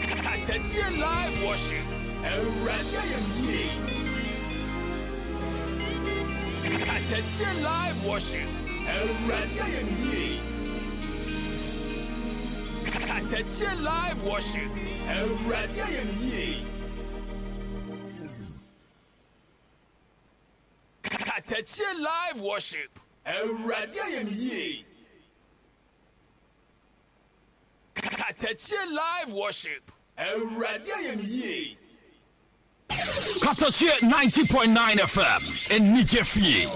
Katakyie live worship. Agyei. Katakyie live worship. Agyei. Katakyie live worship. Agyei. Katakyie live worship. Agyei. Katakyie live worship. Agyei. Katakyie 90.9 FM in Nigeria.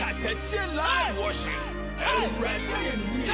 Katakyie live worship. Agyei.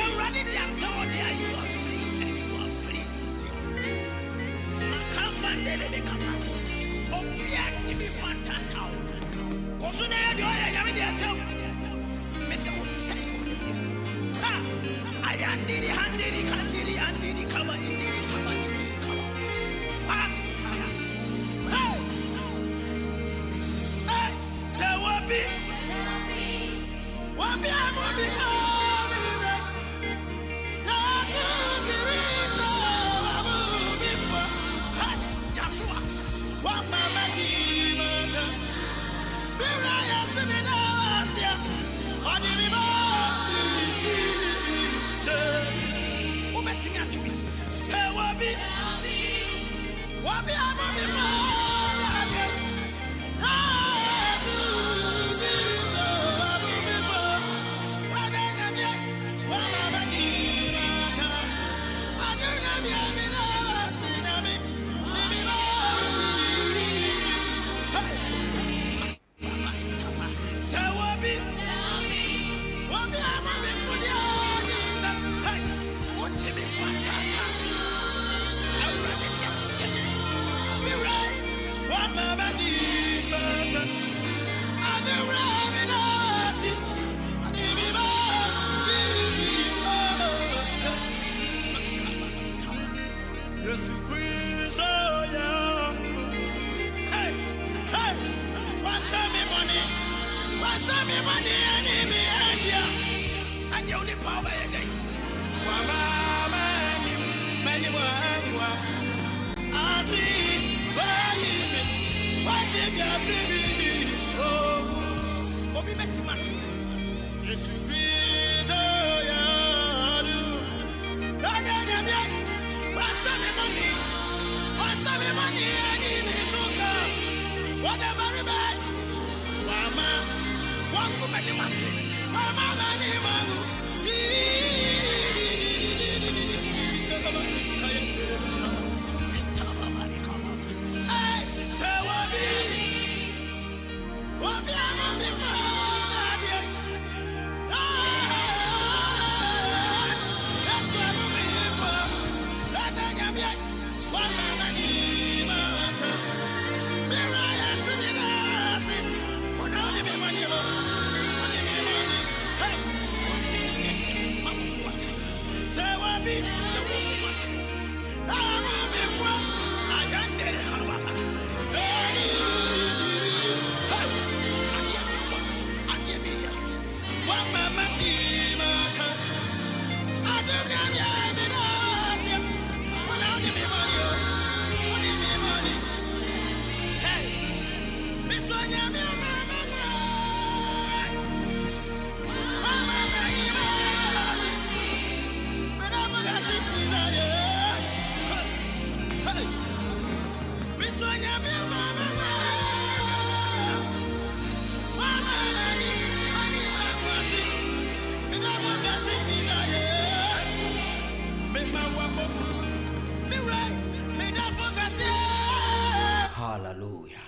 Hallelujah.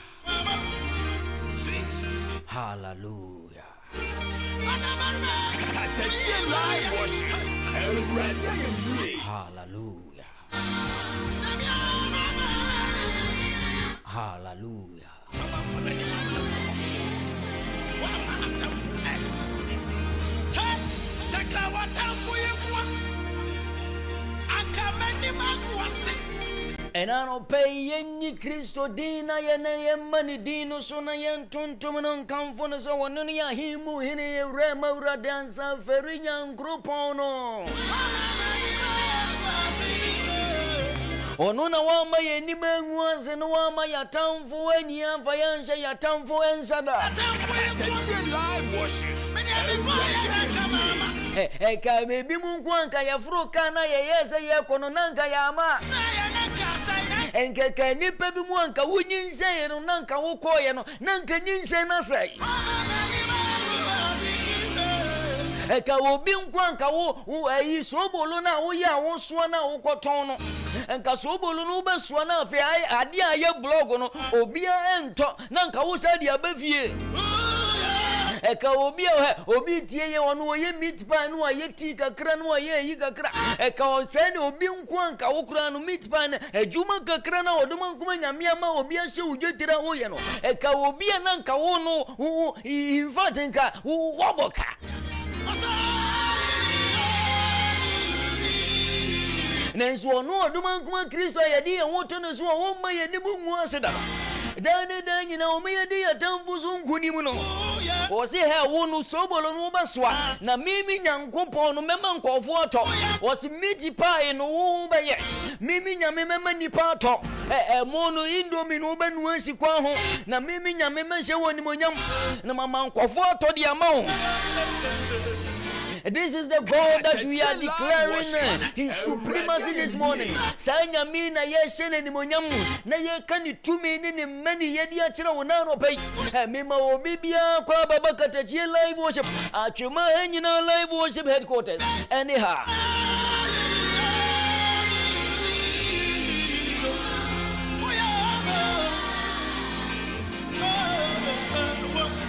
Hallelujah. Katakyie live worship. Hallelujah. Hallelujah. Enano pay yenny Christo dina yene money dino sona yen tuntuman kamfona so wanonia himu hine rema dancer ferian grupono. Onuna wama yenime ngwaze no wama yatamfu enyi amfayansha yatamfu ensada. Katakyie live worship. Ka bebi munkwanka yafuro kana yeyese yekono nanka yama. Enke ka nipa bi mu anka wunyinse no nanka wokoye no nanka nyinse na sai. Eka obi nkwanka wo ayi sobolo na wo ya wo so na wo koton no. Enka sobolo no be so na afi ade aye blog no obi ento nanka wo sa dia bafie. Eka obi tie ye wono ye meat pie no ye tea kakra no ye yi kakra. Eka o se ne obi nkwanka wo kura no meat pie na ejuma kakra na odoma nkuma nyame ama obi ahye udwetira wo ye no. Eka obi nanka wo no in fact nka wo boka. Nenso ono oduma nkuma Kristo yedi ye woto no so wo ma ye ni mu ngu aseda. Dan nyina o me yedi atamfu so nkunimu no. O se he wo no sobolo no baswa na mimi nyankopon no mema nkofo ato. O se miji pie no wo be ye. Mimi nyame mema nipa ato. Mo no indomie no be nu asikwa ho na mimi nyame ma hye woni monyam na mama nkofo ato de ama ho. This is the God that we are declaring His supremacy this morning. Sanya mina yeshene ni monyamu na yekani tumi ni mani yedi achira wonano pay. Mima obibia kwa baba Katakyie live worship. Achuma enyina live worship headquarters. Anyhow.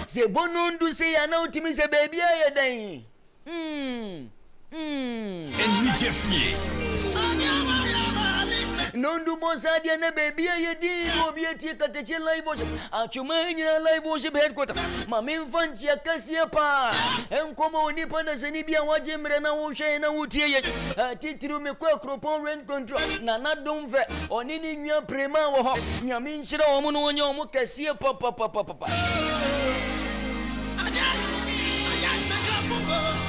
Se bonundu se ya na utimi se baby ya dan. Katakyie. Nondu mosadia na baby ya di obi ati Katakyie live worship. Achuma nyina live worship headquarters. Mama mfanchi ya kasie pa. Enkoma onipa na seni bia waje mre na wo hwe na wutie ye. Titiru mekwa kropon rent control. Na na domfe onini nwa prema wo ho. Nyame nhyira wo no wonye wo kasie pa.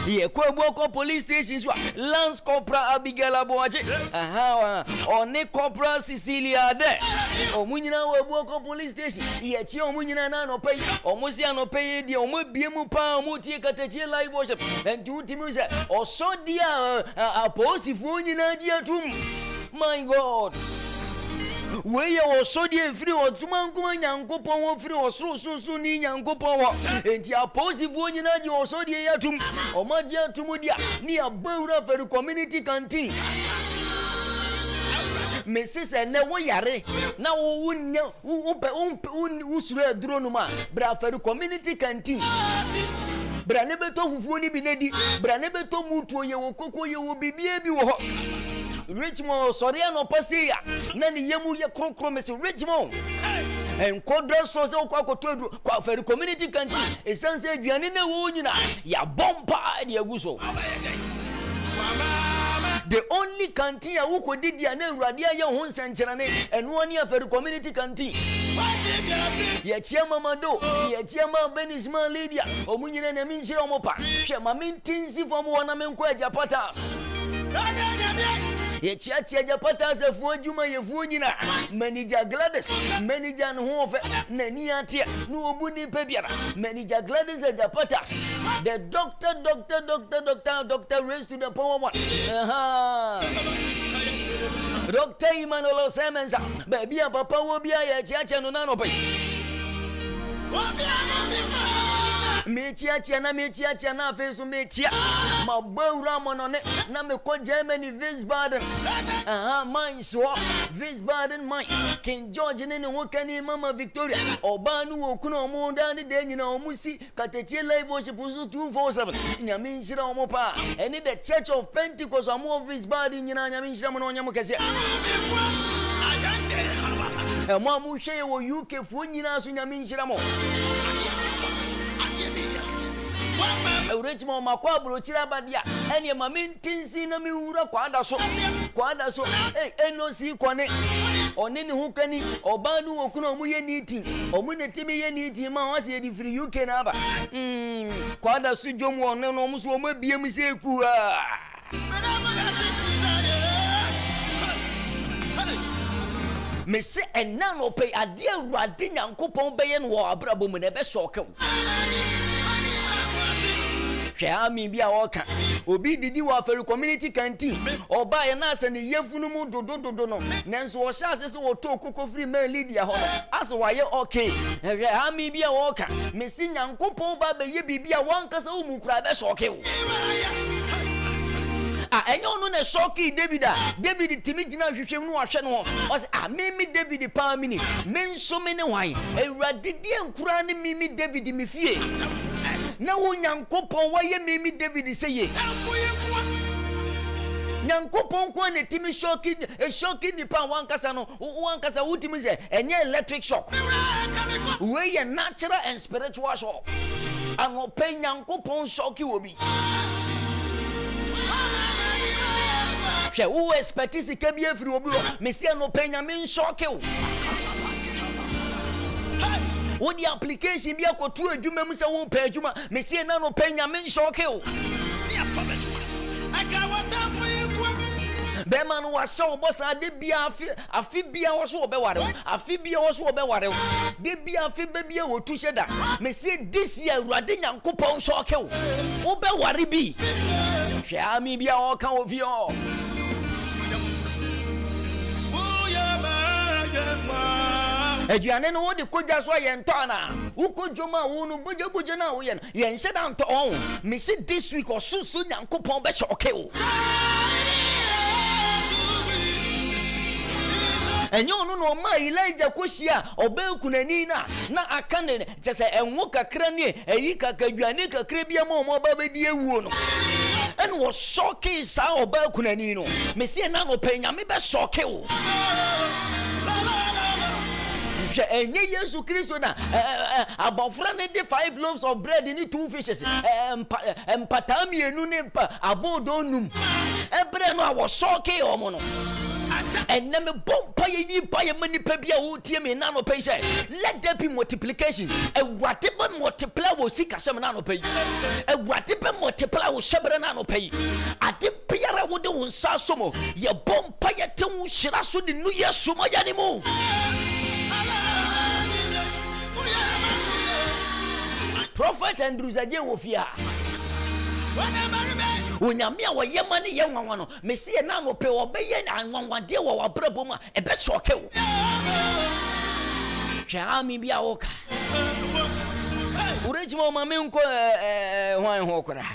Ye Kweboko police station so Lance Corporal Agyei Aboache oni Corporal Cecilia de omunyina Weboko police station ye chi omunyina na no pay omusi anope de omubiemu pa omutie Katakyie live worship enti utimi se oso dia aposifu nyina di atum. My God, we ya osodie free otuma nkuma nyankopon wo free osoro ni nyankopon wo enti aposifu nyina ji osodie yatum omadi atum dia ni abawura for community canteen. Mrs. ne wo yare na wo wunya usuru aduro no ma bra for community canteen. Bra ne beto fufuo ni bi nedi bra ne beto mutuo ye wo kokko ye wo bibie bi wo ho. Richmond sorry no pasia na ni yemu ye krokro mesi Richmond enkodra so se kwa kotodu kwa feri community canteen esanse aduane na wo nyina ya bomba de aguso. The only canteen ya wo kodidi na Awurade aye ho nsenkyerane eno ani aferi community canteen. Ye chiama mado ye chiama benisman leader omunyina na minhyira omopa hwe ma mintinsi fom wona menko ajapatas. Ye chia japata za fuojuma ye fuojina manager Gladys manager no hofe nani atia no obuni pebiara manager Gladys japatas the doctor raised to the power one. Dr. Emmanuel Semenza baby papa wo bia ye chia no nano pe me chia na fesu me chia ma bawura monone na me ko Germany Wiesbaden mine so Wiesbaden mine King George ne wo kani mama Victoria obanu wo kuno mo dan de nyina omusi Katakyie live worship 247 nyame nhyira omo pa ene the Church of Pentecost omo Wiesbaden nyina nyame nhyira mo no nyamo kase mo amuhwe wo UK fu nyina so nyame nhyira mo. Richmond makwa brochira badia ene ma mintinsi na mi wura kwada so eno si kwane Oni ni hukani obanu okuna omuye niti omune timi ye niti ma wase ye di free UK na ba kwada sujom wo ne no muso mo biem se ku me se enna no pe ade awurade Nyankopɔn bɛyɛ no wɔ abrabɔ mu na be shoke Ami bia oka obi didi wa feri community canteen oba ye na ase ne yefunu mu dodododo no nenso wo sha ase se wo to kokko free man leader ho ase wa ye okay ami bia oka mesi Nyankopɔn ba be ye bibia wankasa wo mu kura be shoke wo enyo no na shoki David timi gina hwehwem no ahwe no o se mimi David pa mini menso me ne wan ewurade die nkura ne mimi David me fie na wo Nyankopɔn wa ye mimi David seye Nyankopɔn ko ne timi shoki ni pa wankasa no wankasa wutimi se enye electric shock we ye natural and spiritual shock anope Nyankopɔn shoki obi hwe wo expect sika bi afiri obi mesia no penya men shock wo wo di application bi akotu adwuma mu se wo pa adwuma mesia na no penya men shock wo be man wa so boss ade bia afi bia wo so obeware afi bia wo so obeware de bia afi be bia wo tu sheda mesia this year Awurade Nyankopɔn shock wo obeware bi hwe ami bia wo kan wo fi o Ejuane no wodi kodwa so ye ntona wo kodwoma wo no boje na wo ye no ye nse da nto on me se this week osusu Nyankopɔn be shock wo enyo no ma Elijah koshia obekunani na akane jese enwo kakra ne eyi kakadwane kakra bia ma mo ba bedi ewuo no en wo shocky sa obekunani no me se na no penya me be shock wo enye Yesu Kristo na abofra ne de 5 loaves of bread ni 2 fishes empatamienu ne abodonum ebre no awo shocky omo no and na me bompa ye pa ye mani pa bia wo tie me na no pay say let there be multiplication Awurade be multiply wo sika hyem na no pay Awurade be multiply wo hyebre na no pay ade biara wo de wo nsa somo ye bompa ye te wo hyira so de nu Yesu mo ya ni mu Prophet Andrew Agyei wo fia Onyamia wo yema ne ye nwanwa no mesie na no pe obeye na nwanwade wo wabrabo ma ebe shoke wo Ami bia woka urejimo ma menko hwan ho kora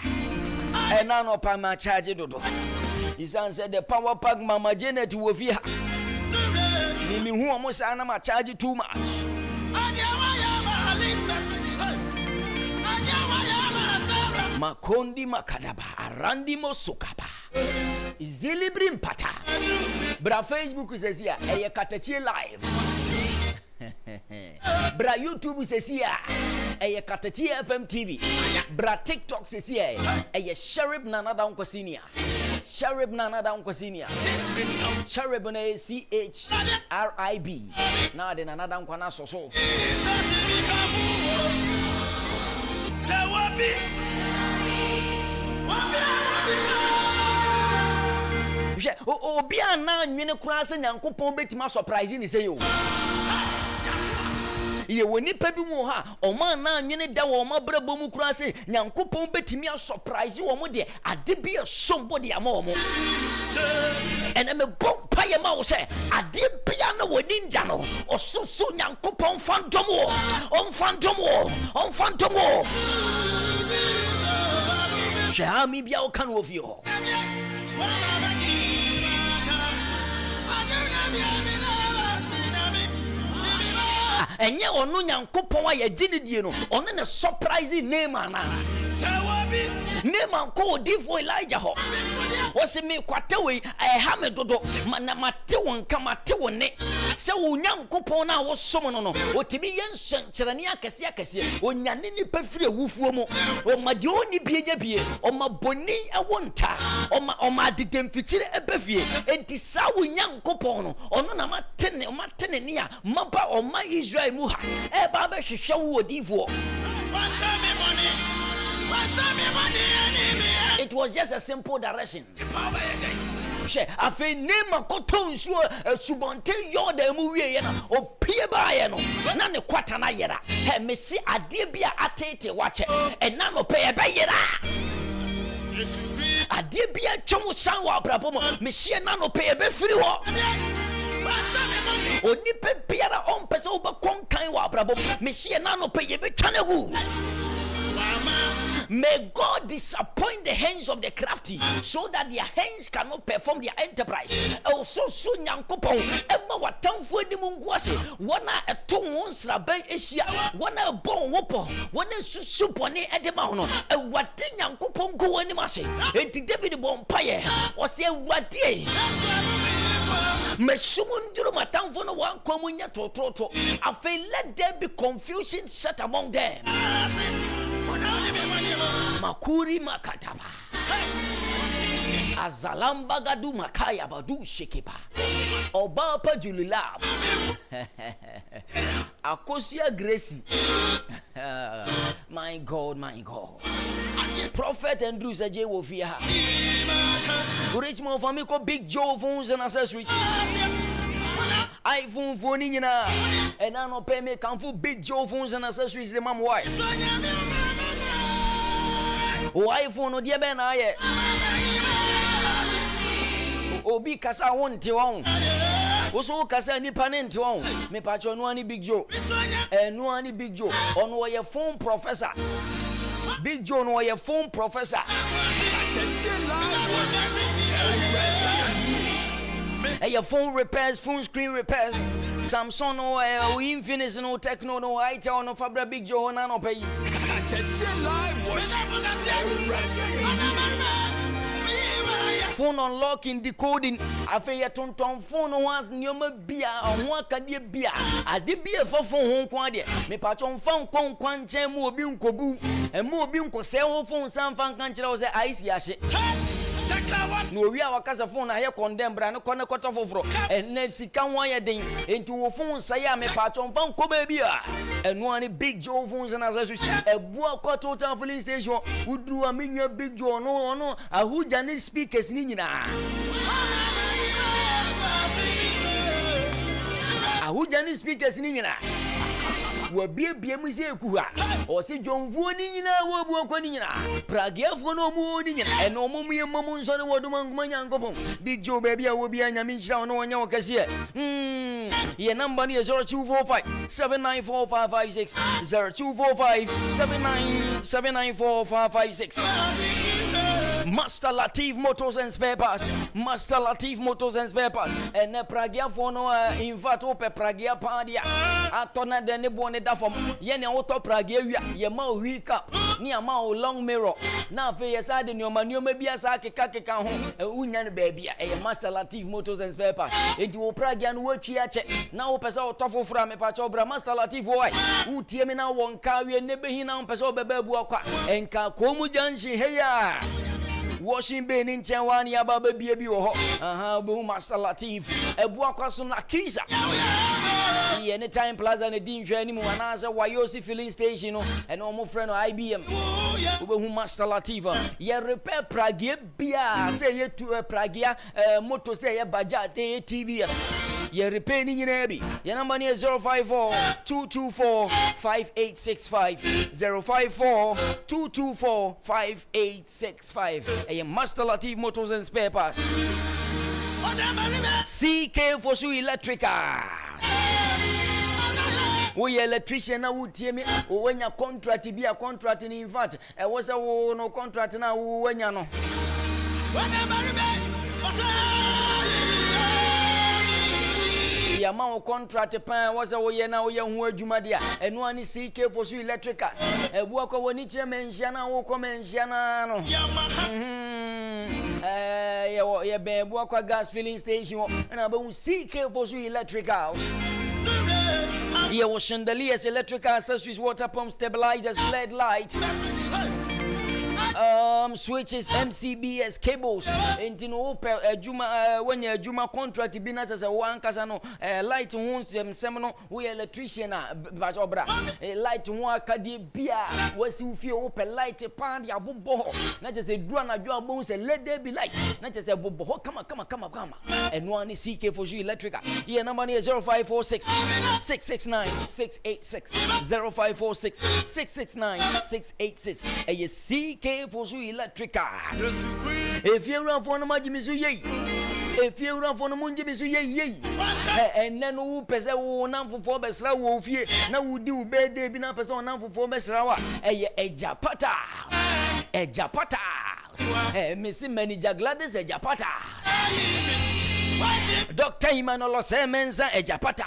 na no pa ma charge dodo isan said the power pack mama Janet wo fia mi hu omo sa na ma charge too much Makondi makadaba arandi mosukaba izilibri mpata bra Facebook says here Katakyie live bra YouTube says here katakyiefm TV bra TikTok says here Sharib Nana Danquah Senior Sharib Nana Danquah Senior Sharib na CHRIB na de Nana Danquah na so obi ana nwene kura se Nyankopɔn betima surprise ni say yo ye woni pa bi mu ha o ma na nwene da wo ma brabo mu kura se Nyankopɔn betimi a surprise wo mo de ade bi sombo de ama wo mo ene me bom pa ye ma wo se ade bia na woni nda no osusu Nyankopɔn fantom wo on fantom wo Ami bia o kan wo fi ho enye onu Nyankopɔn aye ginidie no onu ne surprise name ana Name and call for Elijah ho. Was me quatewe I have a dodo manamate kama te wone. So nyam kupona was someone what to be yen cherania kasia o nyanini pefre wufuomo o madioni biye o maboni a wonta o ma didem fitire ebefie enti sa wo nyam kupono ono na matene nia maba o ma Israel muha e ba be hwehwe wo odifuo. It was just a simple direction. I feel name a cotton sure a subonte yoda movie or peer by no none the quatana yera. Hey, Missy, I did be a tate watch it and none of pay a bayera. I did be a chomo sanwa brabo, Monsieur Nano pay a befri walk. O nipe piara on peso ba konkai wa brabo, Monsieur Nano pay a bit tanagu. May God disappoint the hands of the crafty so that their hands cannot perform their enterprise. Also, soon Yankopon, Emma what town for the Munguase, one a two ones Rabbi Asia, one a bone whopper, one a supone at the mountain, and what thing Yankopon go any massy, and the David Bompire was a what day. Messumun Duruma town for no one communia to Toto. I feel let there be confusion set among them. Makuri makataba Azalamba gadu makaya badu shekepa Obapa julilab Akosia Gracie. My God, my God. Prophet Andrews Agyei Wofia Richmond Famiko Big Joe phones and accessories iPhone phone in and I no pay me come for Big Joe phones and accessories the mom wife. iPhone no dia ben aye obi kasa wonte won woso kasa ni panent won me pacho no ani Big Joe no ani Big Joe ono ye phone professor Big Joe no ye phone professor your phone repairs, phone screen repairs, Samsung no Infinix no Techno no Itel no Fabra Big Joe no pay. Phone unlocking, decoding. I feel your tonton phone once nyoma bia on one kadie bia. I did be a phone home quadia. Me patron phone con quanche mo bi unkobu. And mo bi unko sell phone some fan can't say ice yashi. No, we are a phone. I have condemned Brano Corner Cotton for and then she can wire ding into a phone. Saya me patron phone Cobebia and one Big Joe phones and as a boa total filling station who drew a million Big Joe. No, a who Janet speakers Nina. A who Janet speakers Nina. Will be a BMC Kua or see John Vonina, Wobuakonina, Pragia for no morning, and no mummy and Mammons on the Waterman Manyango. Big Joe baby, I will be an Yamisha no one your cashier. Your number is 0245 794 556 0245 794 556. Master Latif Motors and Spare Parts. Master Latif Motors and Spare Parts. And the Pragia for no invato per Pragia Padia. Atona de Nebone Dafom. Yene auto Pragia, Yamau recap. Near Mao long mirror. Now for your side in your manu, maybe a sake kake home. A union baby. A Master Latif Motors and Spare Parts. It will Pragian work here. Now Peso Toffo from a Pachobra Master Latif boy. Who Tiamina won't carry a Nebehina on Peso Bebuaka. And Kakomu Janshi Heya. Washing Bay in Chawani about baby boom Master Latif a Buakasum Nakisa anytime Plaza and a Dean anymore and answer Wayosi filling station and almost friend of IBM who Master Lativa ye repair Pragia Bia say ye to a Pragia motor say a Bajat TVS ye repairing in Abbey your number is 054 224 5865 054 224 5865 a Master Latif Motors and Spare Parts. CK for Sue Electrica. We electrician now would tell me when your contract be a contract in fact. I was a no contract now when you know. yama contract pan was a na oye hu adwuma dia eno ani CK for so electricals ebu akọ woni kire menhia na wo kọ menhia na no ye be ebu akọ gas filling station na be CK for so electricals. Here was chandeliers, electrical accessories, water pumps, stabilizers, LED light, switches, MCBS, cables. Into no juma when your juma contract business as a one casano light wounds seminal we electrician but obra light one kadi bia was you feel open light pan ya bobo not just a drone a job bones and let there be light not just a bobo come and one is CK for you electrical here number is 0546 669 686 0546 669 686 and you CK for you electrical. If you run for the Majimizu ye, if you run for the Munjimizu ye, and then who pesa who nam for 4 besra wolf ye, now would do bed they be not person nam for 4 besra, a japata, Missy Manager Gladys, a japata, Dr. Emmanuel Semenza, a japata.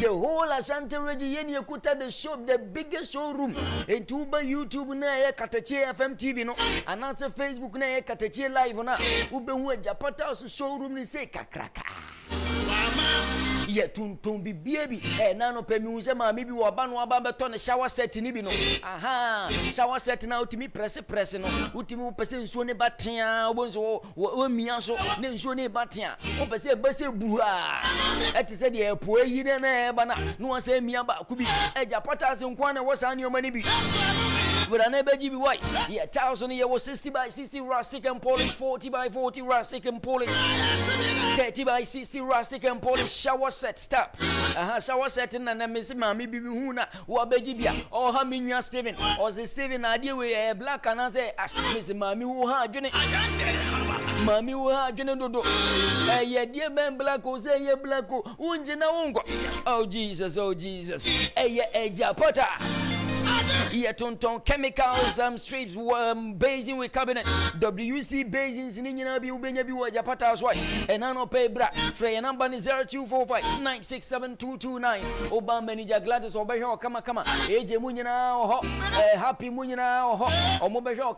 The whole Ashanti region you could tell the shop, the biggest showroom. And Tuba YouTube na Katakyie FM TV no. And also Facebook na Katakyie Live na. Ube huwa Japata so showroom ni se kakraka. Ye tuntum bi baby nano pe mi unse ma mi bi wo ba no aba beto ne shower set ni bi no shower set na utimi press no utimi upese nsuo ne batea obonso wo mia so ne nsuo ne batea upese base buha etise de epo yi ne na eba na no ase mia ba ku bi Japata se nkwa na wo sa ne o mani bi but na beji bi why yeah 1000 ye was 60 by 60 rustic and polish 40 by 40 rustic and polish 30 by 60 rustic and polish shower set stop shower set na mesi mami bibi hu na wo beji bia o ha menua Steven o se Steven adie we black and say mesi mami wo ha adwene mami wo ha adwene dodo ye die ben black o say ye black o unje na wonko oh Jesus Japata. Here tonton chemicals strips basin with cabinet WC basins ninyina bi ubenya bi wa Japata so and ano pay bra free number is 0245967229 oba manager Gladys obehwe kama eje munyina ho happy munyina ho omobehwe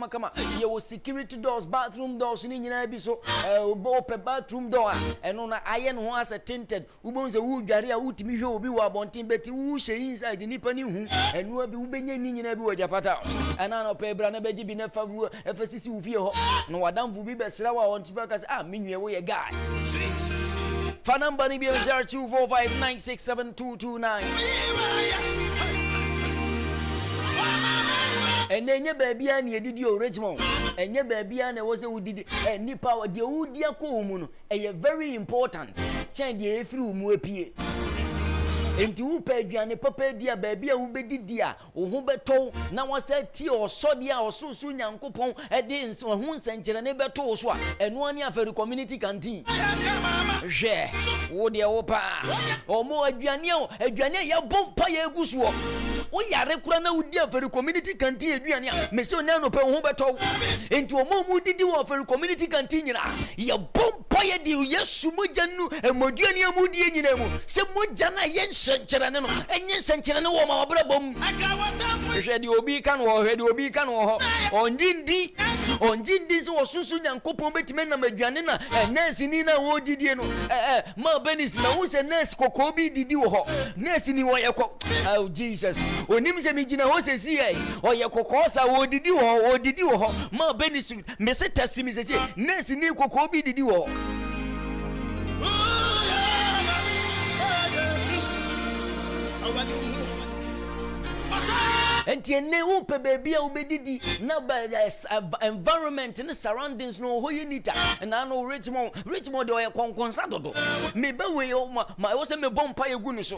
kama ye wo security doors bathroom doors ninyina bi so obo pe bathroom door eno na iron ho as tinted ubonze wu dware a utimi hwe obi wa bontin beti wu hye inside nipa ni hu enu abi ubenya ninyina bi wa Japata ana pay bra na beji bi na favu efasisi ufie ho no wadamvu bi besra wa on tiba ka menwe wo ye guy phone number ni bi 0245967229 enenye baabia na edidi o Richmond enye baabia na wo se udidi nipa de udi akọ mu no very important chen de efiri mu apie enti wo pa aduane papa dia baabia wo bedidi a wo ho beto na wasa ti osode a ososo nyankopon de ho nsankire ne beto so a eno ani aferi community canteen je wo de wo pa omo aduane ya bompa ya egusuo wo yare kura na wudi aferi community canteen aduane a mese ona no pa ho beto enti omo mu didi wo aferi community canteen nyina ya bompa ya di yesu mojanu emoduane amudie nyina mu se mojana ye senkyerane no enye senkyerane wo ma wabra bom hwede obi kan wo onjindi so susu nyankopon betime na maduane na nurse ni na wo didie no ma benis ma wo se nurse kokko bi didi wo ho nurse ni wo ye ko oh Jesus onim se mi gina ho se si ai o ye kokko sa wo didi wo ho ma benis me se tasimi se nurse ni kokko bi didi wo ho enti ene wo pe baby a obedidi na environment ne surroundings no ho yinita na no Richmond de o ye konkonsa dodo me be we ma wo se me bompa egu ni so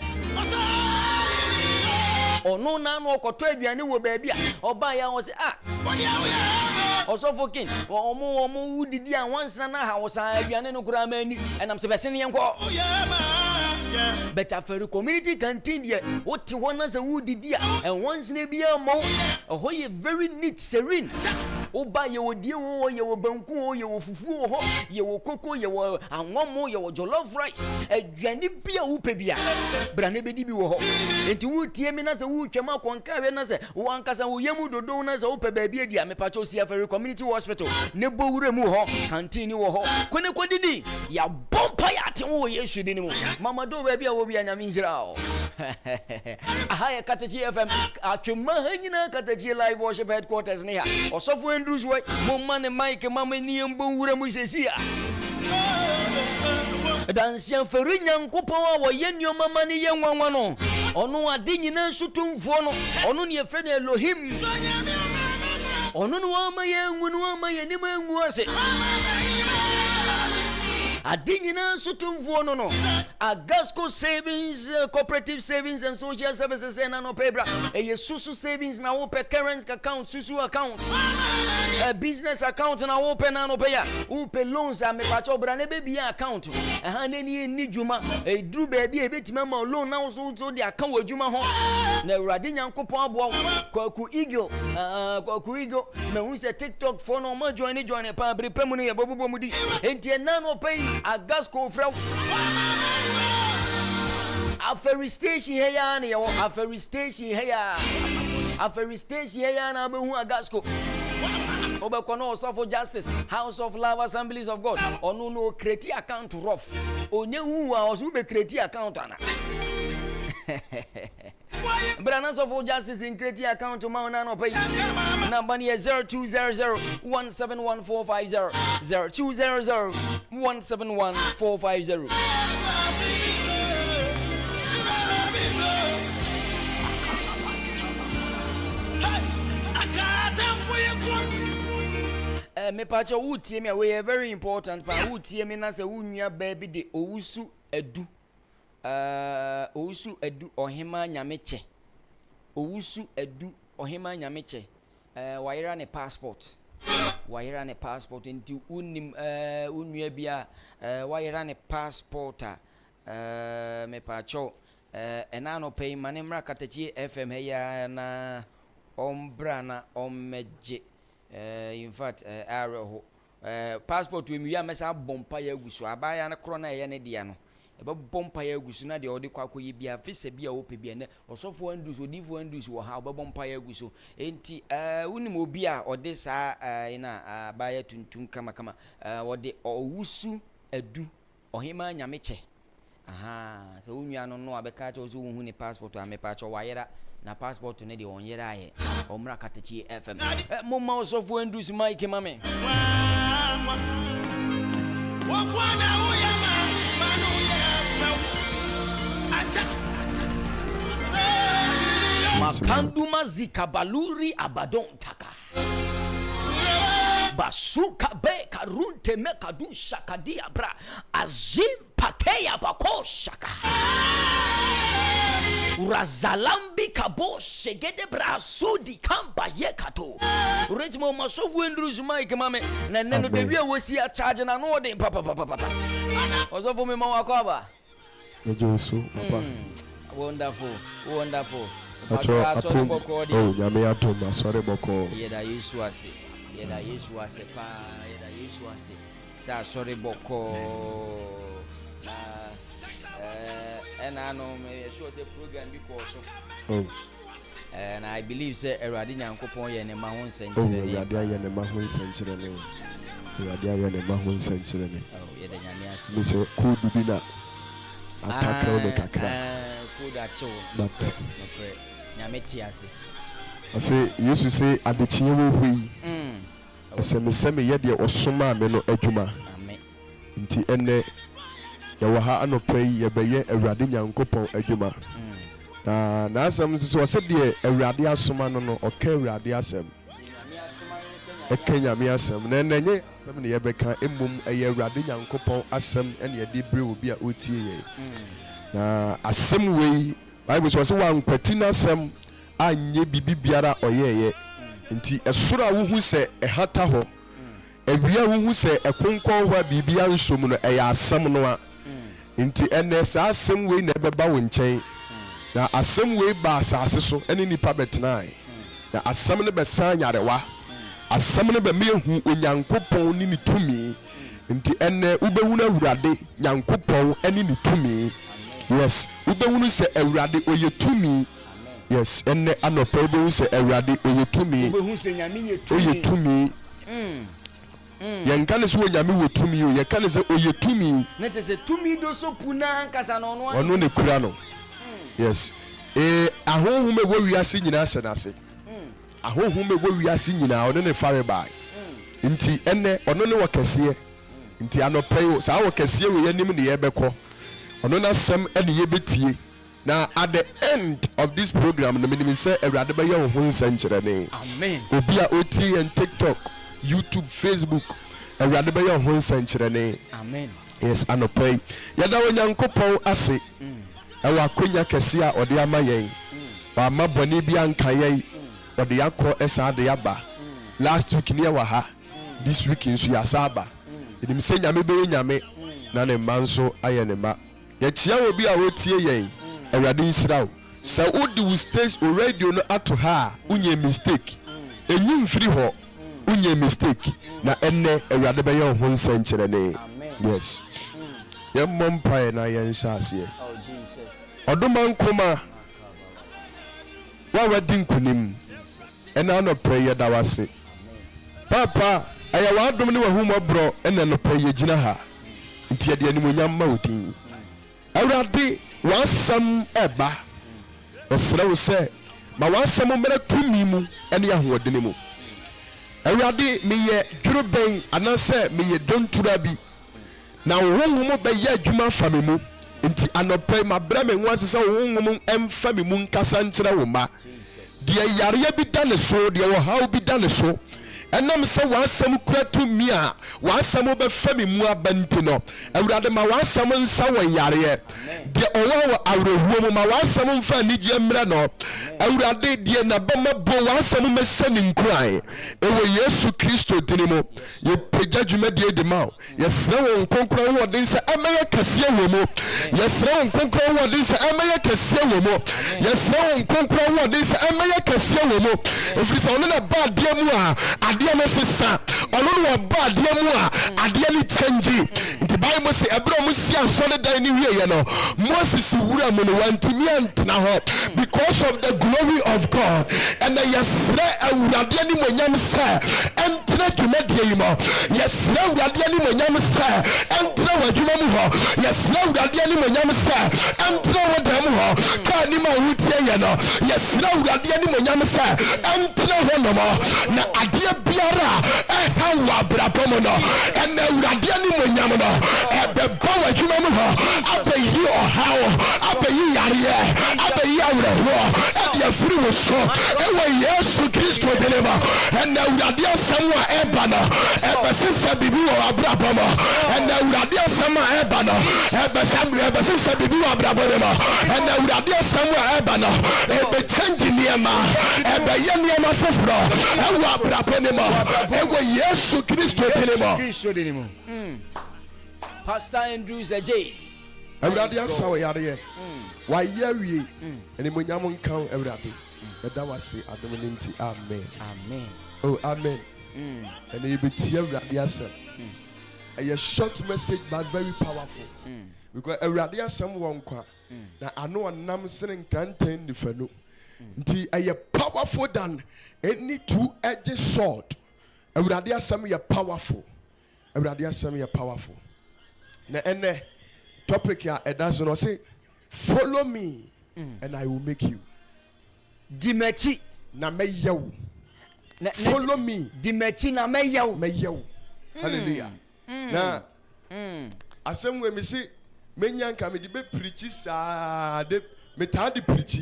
ono na no okoto aduane wo baby a oba ya wo se osofokin omo wudidi an once na ha wo sa aduane no kura mani enam se bese ne yenko better for community canteen there what you want as a wudidi and once ne bia mo ho ye very neat serene Oba ye wo die wo ye wo banku wo ye wo fufu ho ye wo koko ye wo anwomo ye wo jollof rice aduane bia wo pe bia bra ne bedi bi wo ho enti wo tie mi na se wo twema konka we na se wo ankasa wo yemu dodo na se wo pe ba bia dia me pacho sia ferry community hospital ne bowure mu ho canteen wo ho kone kodidi ya bompa ya te wo Yesu di ni mu mama do ba bia wo bia nyame njira o aha Katakyie FM atwema hanyina Katakyie live worship headquarters ne ha osofo Andrews way mama ne mic mama ni mbowure mu sesia dansian feri nyankopon a wo ye nneoma ma ne ye nwanwa no ono ade nyina sutumfo no ono ne efre na Elohim ono no ama ye nwunu ama ye nim enwu ase Adinyina sutumfo no Agasco Savings Cooperative Savings and Social Services and no pebra e susu savings na open current account susu account a business account na open na no pay open loans a me pacho bra na be bia account ha na ni djuma e dru ba bia e betima ma loan na so de account wadjuma ho na urade nyankopon abo kwaku eagle na hu se TikTok for no ma join pa bre pemu ne ye bobo mudi enti na no pay Agasco from Aferi station here ya na yo Aferi station here ya na be hu Agasco Obekono of Justice House of Love Assemblies of God onu no create account rough onye hu a osu be create account ana Branas of Justice in create account ma na no pay number is 0200171450 0200171450 me pacha wutie me we very important pa wutie me na se wunua baby de owusu edu ohima nyameche owusu edu ohima nyameche wayera ne passport nti unim unua bia wayera ne passport me pacho enano pay manemra Katakyie FM heya na ombra na ommeje in fact arrow passport we mi ya mesa bompa ya gusu abaya na krona ya ne dia no ebe bompa ya gusu na de odi kwakoye bia fise bia wo pe bia ne osofo Andrews odifo Andrews wo ha obe bompa ya gusu enti unim obi a ode sa ina abaya tuntun kama wode owusu edu ohima nyameche aha so unua no abeka cho so hu ni passport a me pa cho wayera na passport ne de onyera ye omra Katakyie FM mama osofo Andrews mic mame wakwana uyama manu yefa acha makandu mazika baluri abadon taka basuka be karunte mekadusha kadia bra azim pakeya bakoshaka Razalambi kabo shegede brasudi kamba yekato Rejmo masofu Andrews mic mame na neno de wi wosi a charge na no de papa osofu me ma wakoba Ejosu papa wonderful oh nyame atom sorry boko yeda Yesu ase pa sa sorry boko and I know me sure say program because and I believe say Eradi Nyankopon ye ne ma ho nsenkyere ne Eradi aye ne ma ho nsenkyere ne Eradi aye ne ma ho nsenkyere ne ye da nyame ase me say kudu bi na ataka no kakra kudu acho but nyame ti ase ase Yesu say adekye wo hwi aseme ye de osoma me no adwuma amen nti enne ya waha anopai ya beye Awurade Nyankopon adwuma na asem so wose de Awurade asoma no oka Awurade asem ekenya me asem na nenye asem ne yebeka emum eye Awurade Nyankopon asem ene ye de bre obi a otie ye na asem wei Bible so wose wankwati na asem anye bibibiara oyeye nti esoro a wo hu se ehata ho ewia wo hu se ekonkon ho bibia nsom no eya asem no a nti ene sa asem wei na ebeba wo nkyɛn na asem wei ba asase so ene nipa betenai na asem ne besan yarewa asɛm no bɛ me hu onyankopɔn ne ne tumi nti ɛnɛ wobɛhunu awurade nyankopɔn ɛne ne tumi yes wobɛhunu sɛ awurade oyɛ tumi yes ɛnɛ anɔpɛ wobɛhunu sɛ awurade oyɛ tumi oyɛ tumi yɛnka ne sɛ onyame wɔ tumi o yɛka ne sɛ oyɛ tumi na te sɛ tumi do so puna nkasa no ɔno ne kura no yes ahohom ɛwɔ wiase nyinaa hyɛ n'ase ahohom ɛwɔ wiase nyinaa ɔno ne fare baa nti ɛnɛ ɔno ne wɔ kɛseɛ nti anɔpɛ yi saa wɔ kɛseɛ wɔ yɛnim ne yɛbɛkɔ ɔno n'asɛm ɛne yɛbɛtie na at the end of this program no menim sɛ awurade bɛyɛ wo ho nsɛnkyerɛnne amen obi a ɔtie yɛn TikTok YouTube Facebook awurade bɛyɛ wo ho nsɛnkyerɛnne amen yes anɔpɛ yi yɛda onyankopɔn ase ɛwɔ akonya kɛseɛ a ɔde ama yɛn ɔama bɔne bi anka yɛn ɔde yɛakɔ ɛsan de yɛaba last week ne yɛwɔ ha this week nso yɛasa aba ɛnim sɛ nyame bɛyɛ nyame na ne mma nso ayɛ ne mma yɛkyia wɔ bi a wɔtie yɛn awurade nhyira wo sɛ wode wo stage wo radio no ato ha a wonyɛ mistake ɛnyi mfiri hɔ wonyɛ mistake na ɛnnɛ awurade bɛyɛ wo ho nsɛnkyerɛnne yes yɛmmɔ mpaeɛ na yɛnhyɛ aseɛ ɔdoma nkoma wa wadi nkunim ɛna anɔpɛ yɛda wase papa ɛyɛ w'adom ne w'ahomɔborɔ ɛna anɔpɛ yɛgyina ha nti yɛde animonyam ma wo din awurade w'asɛm ɛba ɔsrɛ wo sɛ ma w'asɛm mmɛrɛ tumi mu ɛne ahoɔden mu awurade meyɛ dworobɛn anaasɛ meyɛ dontura bi na wo honhom bɛyɛ adwuma fa me mu nti anɔpɛ mabrɛ me ho ase sɛ wo honhom ɛmfa me mu nkasa nkyerɛ wo ma deɛ yareɛ bi da ne so deɛ wɔhaw bi da ne so ɛnam sɛ w'asɛm kura tumi a w'asɛm bɛfa me mu aba nti no awurade ma w'asɛm nsa wɔ yareɛ deɛ ɔwɔ wɔ awerɛhuo mu ma w'asɛm mfa anigyeɛ mmerɛ no awurade deɛ nabɛma bo w'asɛm mɛhyɛ ne nkuran ɛwɔ yesu kristo din mu yɛpagya dwumadie de ma wo yɛsrɛ wo nkonkron hoɔden sɛ ɛmɛyɛ kɛseɛ wɔ mu yɛsrɛ wo nkonkron hoɔden sɛ ɛmɛyɛ kɛseɛ wɔ mu yɛsrɛ wo nkonkron hoɔden sɛ ɛmɛyɛ kɛseɛ wɔ mu ɛfiri sɛ ɔno na ba adeɛ mu a adeɛ no sesa ɔno no wɔba adeɛ mu a adeɛ no kyɛngye nti bible sɛ ɛberɛ ɔmo si asɔredan ne wieɛ no moses wura mu no wantumi antena hɔ because of the glory of God ɛna yɛsrɛ awurade animonyam sɛ ɛntena dwumadie yi mu yɛsrɛ awurade animonyam sɛ ɛntena w'adwuma mu hɔ yɛsrɛ awurade animonyam sɛ ɛntena w'dan mu hɔ kaa nim a wotie yɛ no yɛsrɛ awurade animonyam sɛ ɛntena hɔ nom na adeɛ biara ɛha wɔ abrabɔ mu no ɛna awurade animonyam no ɛbɛbɔ w'adwuma mu hɔ abɛyi ɔhaw abɛyi yareɛ abɛyi awerɛhoɔ ɛde afiri wo so ɛwɔ yesu kristo dine mu ɛna awurade asɛm a ɛba no ɛbɛsesa biribi wɔ abrabɔ mu ɛna awurade asɛm a ɛba no ɛbɛsesa biribi wɔ abrabɔ mu ɛna awurade asɛm a ɛba no ɛbɛkyɛngye nneɛma ɛbɛyɛ nneɛma foforɔ ɛwɔ abrabɔ ne mu ɛwɔ yesu kristo dine mu Pastor Andrews Agyei awurade asa wɔ yareɛ wayɛ awie animonyam nka wo awurade ɛda wase adom no nti amen amen oh amen ɛna yɛbɛtie awurade asɛm ɛyɛ short message but very powerful because awurade asɛm wɔ nkwa na ano ɔnam sene nkrantan nifa no nti ɛyɛ powerful than any two-edged sword awurade asɛm yɛ powerful awurade asɛm yɛ powerful na ɛnɛ topic a ɛda so no say follow me and I will make you dimachi na mɛyɛ wo follow me dimachi na mɛyɛ wo hallelujah na asɛm wɔ mi se menya nka me de be preach saa de metaa de preach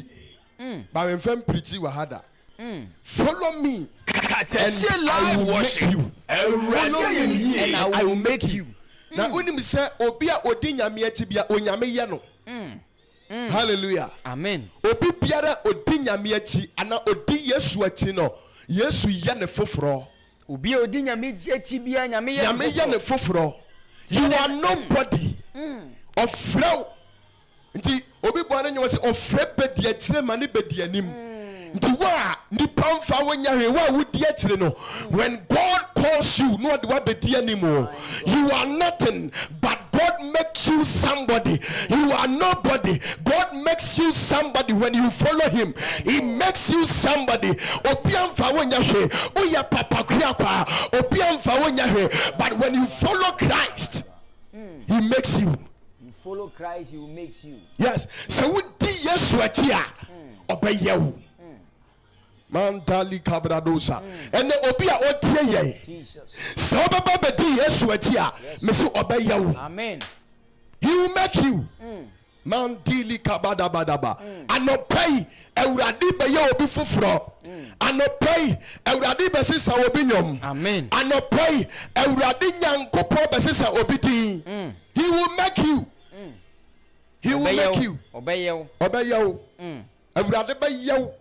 ba me fam preach wɔ hada follow me Katakyie live worship. and I will make you na unim sɛ obi a odi nyame akyi bia onyame yɛ no hallelujah amen obi biara odi nyame akyi ana odi yesu akyi no yesu yɛ ne foforɔ obi a odi nyame akyi bia nyame yɛ ne foforɔ you are nobody ɔfrɛw nti obi bɔ ne nyɛ sɛ ɔfrɛ bɛdi akyire ma ne bɛdi anim When God calls you, no one anymore. You are nothing, but God makes you somebody. You are nobody. God makes you somebody when you follow him. He makes you somebody. But when you follow Christ, he makes you. You follow Christ, he makes you. Yes. So we do yes obey you. Mandali kabradosa. And the obia otie ye. So baba di yes watia. Mesu obey you. Amen. He will make you. Mandili kabada badaba. And no pay Euradi be yo be fufro. And no pay Euradi be sisa obinyom. Amen. And no pay Euradi nyankopo be sisa obidi. He will make you. He will make you. Obey you. Obey you. Euradi be you.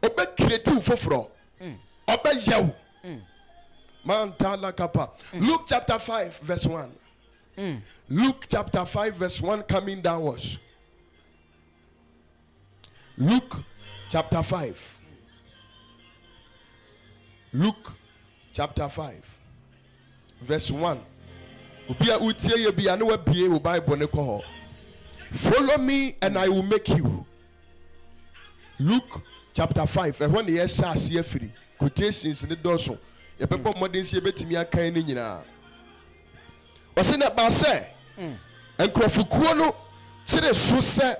Obey creative fufro. Obey you. Mantala kapa. Luke chapter 5 verse 1. Luke chapter 5 verse 1 coming downwards. Luke chapter 5. Luke chapter 5 verse 1. Follow me and I will make you. Luke chapter 5. And when the SRC free, quotations in the dorsal, a pepper modern see a bit me a kind in. What's that about say? And Kofukuano said, so say,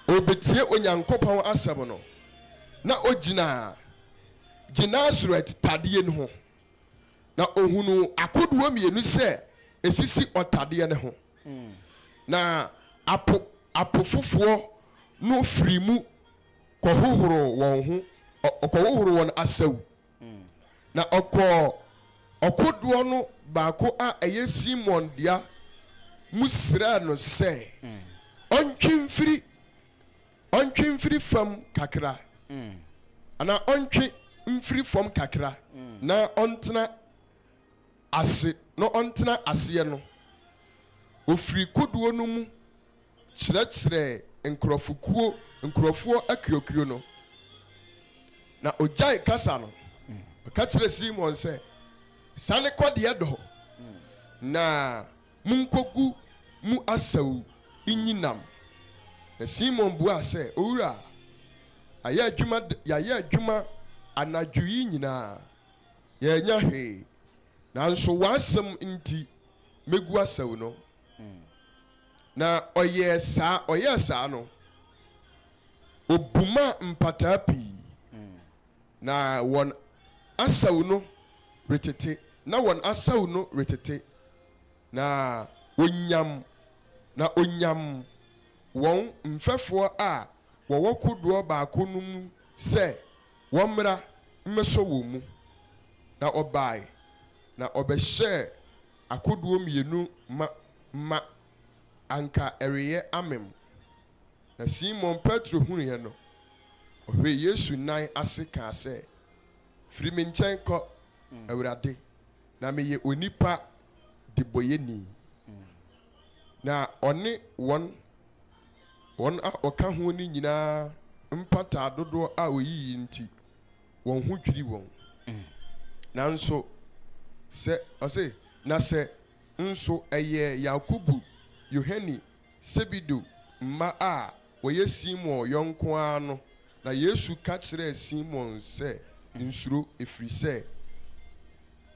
Obetia on Yankopa Asabono. Na Ojina Genazareth Tadian ho. Na Ohunu, I could woman you say, a sissy or Tadian ho. Na Apofufu no free mu Kohuhuro one or Kohuhuro one aso. Na Okoduano. Bako a eye Simon dia musra no say ontwimfiri fam kakra ana ontwe mfiri fam kakra na ontena ase no ontena ase no ofiri koduo no mu kyerɛkyerɛ nkrɔfoɔ akiokuo no na Agyei kasa no ka kyerɛ Simon say Sane kwade do na munkogu mu asaw inyinam na Simon bua se owura aya adwuma anadwi nyina ya nya hwe nanso wasam nti megu asaw no na oyɛ saa no obuma mpatapi na won asaw no retete na won asaw no retete na onyam won mfefo a wo kodoɔ baako no mu sɛ wɔmra mmeso wɔ mu na ɔbae na ɔbɛhyɛ akodoɔ mienu ma anka ɛreyɛ amem na Simon Petro hunu yɛ no ɔhwɛ Yesu nan ase ka sɛ firi me nkyɛn kɔ Awurade na meye onipa de boyeni na ɔne wɔn a ɔka ho ni nyinaa mpata dodo a oyiyi nti wɔn ho dwiri wɔn nanso sɛ ɔse na sɛ nso ɛyɛ Yakobu Yohane Sebido mma a wɔyɛ Simon yɔnko a no na Yesu ka kyerɛ Simon sɛ nsuro efiri sɛ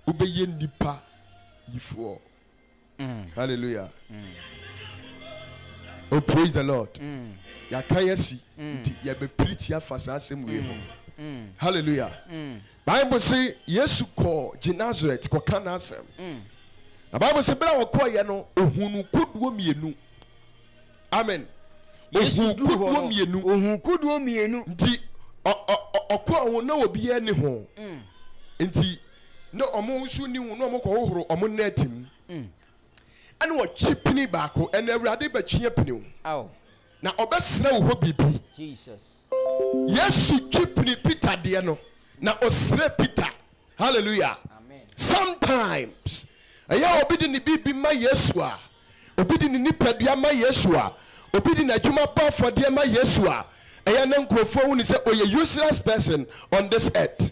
ubeye nipa yifo. Hallelujah. Oh, praise the Lord. Ya kayesi ya be preach ya fasa asem we ho. Hallelujah. Bible say Yesu ko Nazareth ko kana asem. Na Bible say bra wo ko ye no ohunu kuduo mienu. Amen. Yesu kuduo mienu. Ohun kuduo mienu. Nti okọ wo na obi ye ne ho. Nti no omo nsu ni hu no omo ko hohoro omo netim. Ane wo chipini baako ene Awurade ba twie pini. Aw. Na obesra wo ho bibi. Jesus. Yesu chipini Peter de no. Na osre Peter. Hallelujah. Amen. Sometimes aya obi di ni bibi ma Yesu a. Obi di ni nipadua ma Yesu a. Obi di na adwuma pa for de ma Yesu a. ɛyɛ ne nkurɔfoɔ hu ne sɛ ɔyɛ useless person on this earth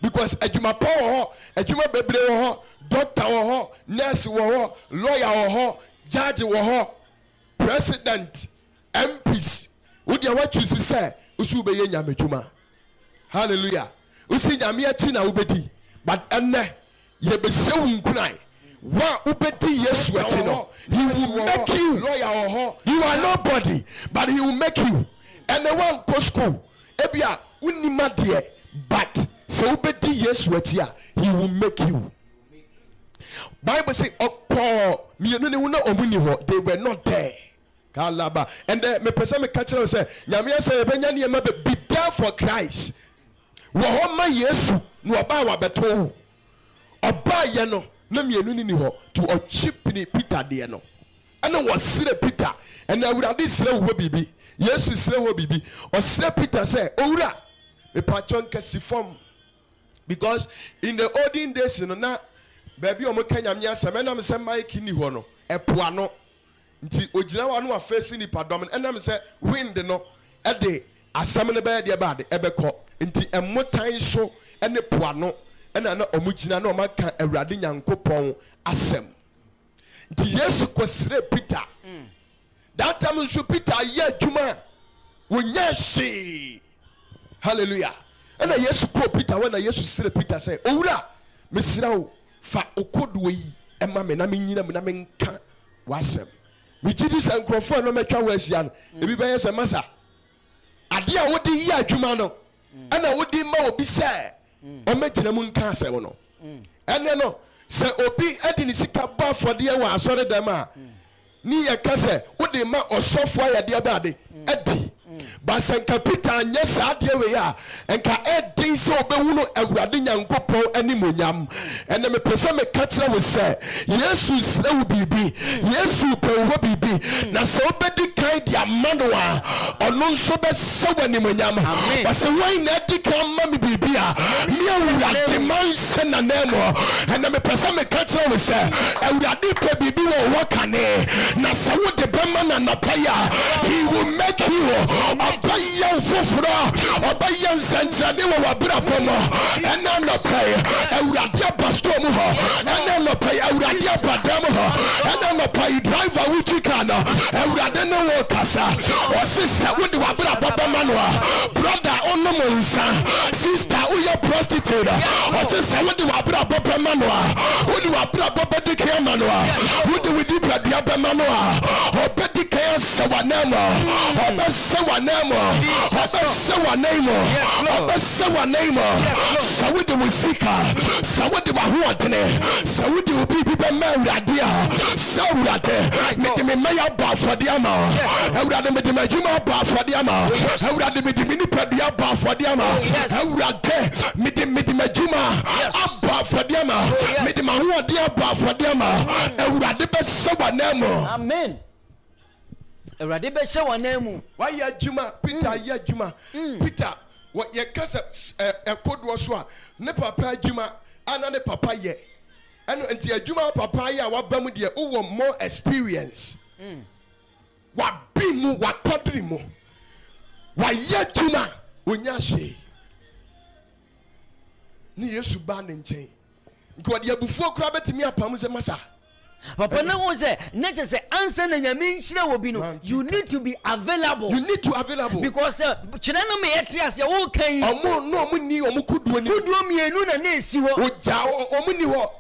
because adwuma pa wɔ hɔ adwuma bebree wɔ hɔ doctor wɔ hɔ nurse wɔ hɔ lawyer wɔ hɔ judge wɔ hɔ president MPs wodeɛ woatwisi sɛ wosi wobɛyɛ nyame adwuma hallelujah wosi nyame akyi na wobɛdi but ɛnnɛ yɛbɛsɛ wo nkunan wa ubedi Yesu akyi no he will make you you are nobody but he will make you and the one go school ebia unima deɛ but sɛ ubedi Yesu akyi a he will make you. Bible say okɔ mienu ne hu na omuni hɔ they were not there kalaba and me pese me ka kyerɛ sɛ nyame sɛ yɛbɛnya ne ma be there for Christ wɔ hɔ ma Yesu na ɔba wa beto ɔba yɛ no na mienu ni hɔ to ɔchipni Peter deɛ no ɛna wɔsrɛ Peter ɛna awurade srɛ wo bibi Yesu srɛ wo bibi ɔsrɛ Peter sɛ owura mepatwɔ nkasi fam because in the olden days no na baabi ɔmo kanya mia sɛ ɛnam sɛ Mike ni hɔ no ɛpoano nti ogyina hɔ no afɛsi nipa dɔm ɛnam sɛ wind no ɛde asɛm no bɛyɛ deɛ baade ɛbɛkɔ nti ɛmotan so ɛne poano ɛna na ɔmo gyina na ɔmo aka awurade nyankopɔn asɛm nti Yesu kɔsrɛ Peter that time nso Peter yɛ adwuma wonya hwee hallelujah ɛna Yesu kɔ Peter wɔna Yesu srɛ Peter sɛ owura mesrɛ wo fa okodoɔ yi ɛma me na menyina mu na menka wasɛm megye di sɛ nkurɔfoɔ no mɛtwa wo ahyia no ebi bɛyɛ sɛ masa adeɛ a wode yi adwuma no ɛna wode ma obi sɛ ɔmɛgyina mu nka asɛm no ɛnɛ no sɛ obi adi ne sika bɔ afɔdeɛ wɔ asɔre dɛm a ne yɛka sɛ wode ma ɔsɔfoɔ ayɛdeɛ baade adi basa nka Peter anyɛ saa adeɛ wei a nka ɛden sɛ ɔbɛhunu awurade nyankopɔn animonyam ɛnna mepɛ sɛ meka kyerɛ wo sɛ Yesu srɛ wo biribi Yesu pɛ wo hɔ biribi na sɛ wobɛdi kan de ama no a ɔno nso bɛsɛ wo animonyam basa wɔn na adi kan ma me biribi a ne awurade ma nsɛ nanan mu ɛnna mepɛ sɛ meka kyerɛ wo sɛ awurade pɛ biribi wɔ hɔ kane na sɛ wode bɛma na napa yi a he will make you ọbẹyẹ foforo ọbẹyẹ nsẹnkyerẹni wọ w'abrabọ mu ẹnna nnọpẹ awurade abasitọ mu hɔ ɛnna nnọpẹ awurade abadam hɔ ɛnna nnọpẹ driver wukyi kaa no awurade ne wo kasa ɔsi sɛ wode w'abrabọ bɛma no a brother ɔnom nsa sister woyɛ prostitute ɔsi sɛ wode w'abrabọ bɛma no a wode w'abrabọ bɛdi kɛn ma no a wode w'adi bradua bɛma no a ɔbɛdi kɛn sɛ w'anan mu ɔbɛsɛ w'anan mu ɔbɛsɛ w'anan mu ɔbɛsɛ w'anan mu sɛ wode wo sika sɛ wode w'ahoɔdene sɛ wode wo biribi bɛma awurade a sɛ awurade mede me mɛyɛ abɔ afɔdeɛ ama awurade mede m'adwuma abɔ afɔdeɛ ama awurade mede me nipadua abɔ afɔdeɛ ama awurade mede m'adwuma abɔ afɔdeɛ ama mede m'ahoɔden abɔ afɔdeɛ ama awurade bɛsɛ w'anan mu. Amen. Awurade bɛhyɛ w'anan mu. Wayɛ adwuma Peter yɛ adwuma Peter yɛka sɛ ɛkodoɔ so a ne papa adwuma ana ne papa yɛ ɛno nti adwuma papa yɛ a waba mu deɛ wowɔ more experience wabi mu wakɔdiri mu wayɛ adwuma wonya hwee ne Yesu baa ne nkyɛn nti wɔde abufuo koraa bɛtumi apam sɛ masa Papa na wo say na che say answer na nyame nhyira wo bi no you need to be available. You need to available because kyerɛ no me yɛte ase wo kan yi ɔmo no ɔmo ni ɔmo kuduo ni mienu na na esi hɔ ogya ɔmo ni hɔ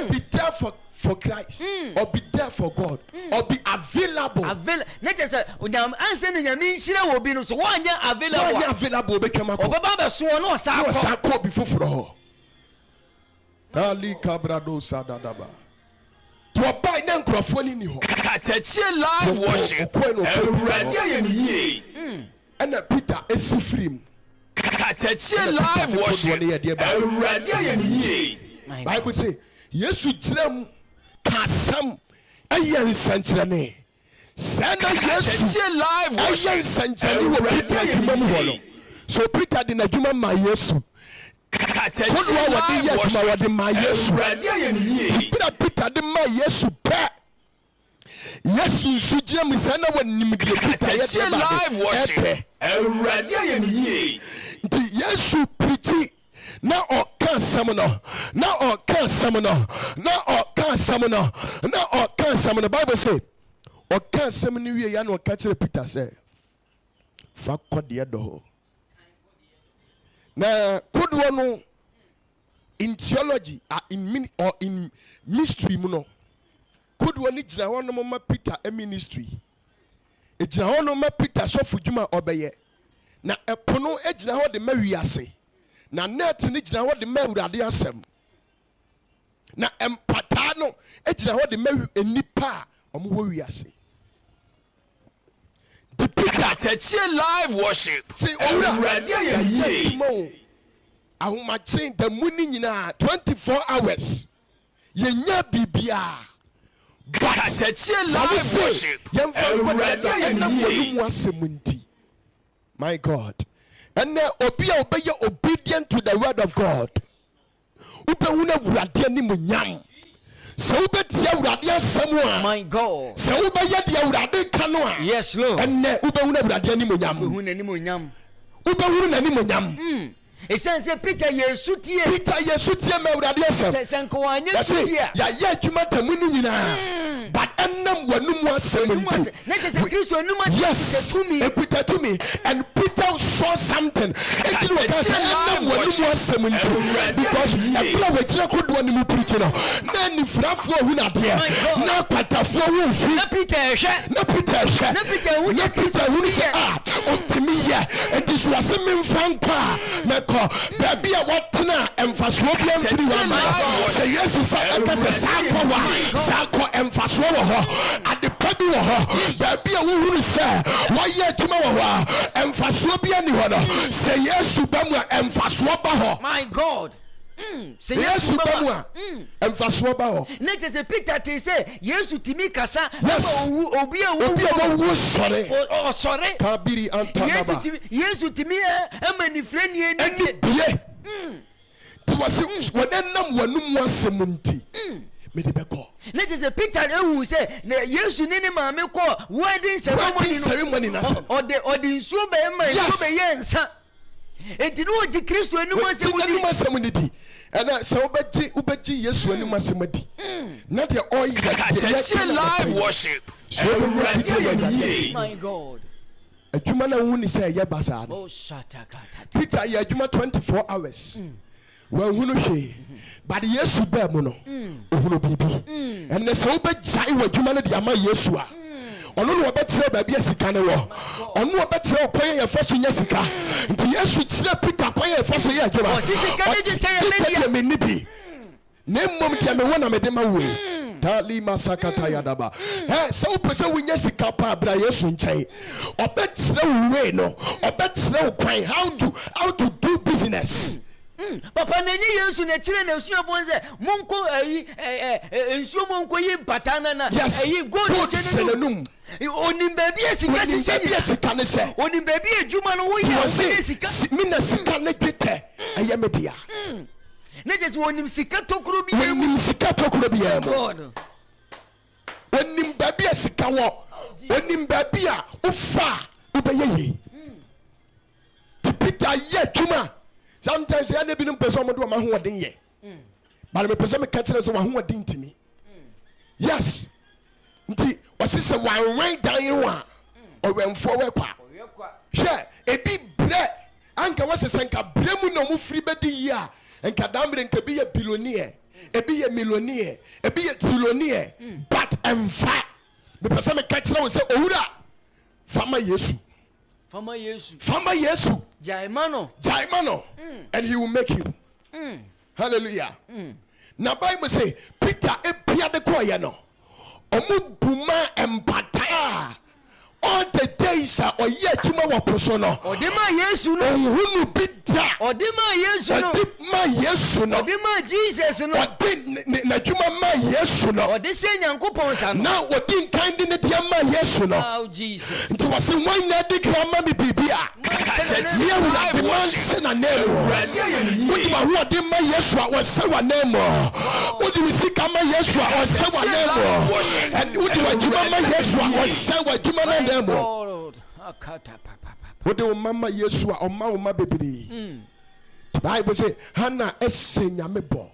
be there for Christ or be there for God or be available. Na che say answer na nyame nhyira wo bi no so wɔanya available. Wɔanya available obetwam akɔ ɔbɛba bɛso no ɔsa akɔ bi foforo hɔ ali kabrado sadadaba to buy na nkrofo ni hɔ Katakyie live worship awurade ayɛ ne yie ɛna Peter esifrim Katakyie live worship awurade ayɛ ne yie. Bible say Yesu gyina kasam ayɛ nsɛnkyerɛnne sɛ na Yesu Katakyie live worship ayɛ nsɛnkyerɛnne wɔ Peter adwuma mu hɔ no so Peter de n'adwuma ma Yesu Katakyie live worship wade ma Yesu awurade ayɛ ne yie. Peter de ma Yesu pɛ Yes, you should jam is another Katakyie live worship. Awurade ayɛ ne yie. Yes, you preach. Now or can summon. Now or can summon. Now or can summon. Now or can summon. The Bible say, or can summon you. You know, catch the Peter say. Fa kodi edo. Na could one in theology or in mystery muno. Could one it na one no Peter a ministry. It's na one no Peter so fujuma obeye. Na epono ejina ho de mawiase. Na net ni jina ho de mawurade asem. Na empata no ejina ho de mawi enipa omo wo wiase. The Katakyie live worship. Say Awurade ayɛ ne yie. Ahomachen the muni nyina 24 hours. Yenya bibia. Katakyie live worship. Awurade ayɛ ne yie. My God. And now obey obedient to the word of God. Ubehuna wurade ni munyam. So ubetia wurade asɛm a. My God. So ubeye dia wurade kanoa. Yes, Lord. And now ubehuna wurade ni munyam. Ubehuna ni munyam. Esan se Peter Yesu tie. Peter Yesu tie me wurade asɛm. Se nko anya tie. Ya adwuma tamunu nyina. But enam wanum asɛm nti. Yes. Ekuta to me and Peter saw something. Because every week could one mu preaching. Na ni frafo hu na de. Na kwatafo hu fi. Na Peter hu say otimi ya. And this was a memfanka. Na ko baby a watna emfaso bi amfiri wa. Say Jesus say akase sako emfaso wo ho. Ade padi wo ho. Baby a hu say why adwuma wo ho. Emfaso bi ani ho no. Say yes bamu emfaso ba ho. My God. Say yes bamu emfaso ba ho. Na je se Peter te say Yesu timi kasa obi a wo sorry. Oh sorry. Kabiri antanaba. Yesu timi amani freni eni bie. Ti wase wonenam wanum asem nti. Me de beko. Na je se Peter ehu say na Yesu ni maame ko wedding ceremony na odi nsuo be ma nsuo be ye nsa. Enti no oji Kristo enu asem ni di. And so ubeji Yesu enu asem di. Na de oil Katakyie live worship. My God. Adwuma na hu ni say ye basa no. Oh shatakata. Peter ye adwuma 24 hours. When hunu hwe. But Yesu ba mu no. Ohunu bibi. And so ubejai wadwuma na de ama Yesu a. Ono no obetre ba bia sika ne wo. Ono obetre kwan ye faso nya sika. Nti Yesu kire Peter kwan ye faso ye adwuma. Sika ne je me nibi. Ne mmom dia me wona me de ma we. Tali masakata yadaba. So pese we nya sika pa bra Yesu nkyai. Obetre we no. Obetre kwan how to do business. Papa nani Yesu na chire na usuo bonze monko ensuo monko yi patana na gold senenum onim baby sika ne se onim baby ejuma no wo ya sika mina sika ne twete ayamedia na je onim sika tokuro bi God onim baby sika wo onim baby a ufa ubeye Peter ye tuma. Sometimes I never been person do my who didn't ye. But me person me catch us who didn't to me. Yes. Was this a one right down one or when forward? Sure, a big bread. Anka was a sanka bremu no mu free bedi ya. And Kadambre can be a billionaire, be a millionaire, be a trillionaire. But in fact, the person me catch us say, Oura, Fama Yesu. Fama Yesu. Jaimano. And he will make you. Hallelujah. Now Bible say Peter e pia de koya no. Omu buma empata. all the days or ye juma wa posono odima yesu no ohunu bida odima yesu no odima yesu no odima Jesus no odi na juma ma yesu no odi se nyankopon sa no na odi kind ne dia ma yesu no oh Jesus nti wase wan na di grama mi bibia ye ura de man se na name odi ma wo di ma yesu a wase wa name odi mi sika ma yesu a wase wa name and odi wa juma ma yesu a wase wa juma na name odi o mama yesu a o ma o ma bebiri Bible say Hannah esse nyame bo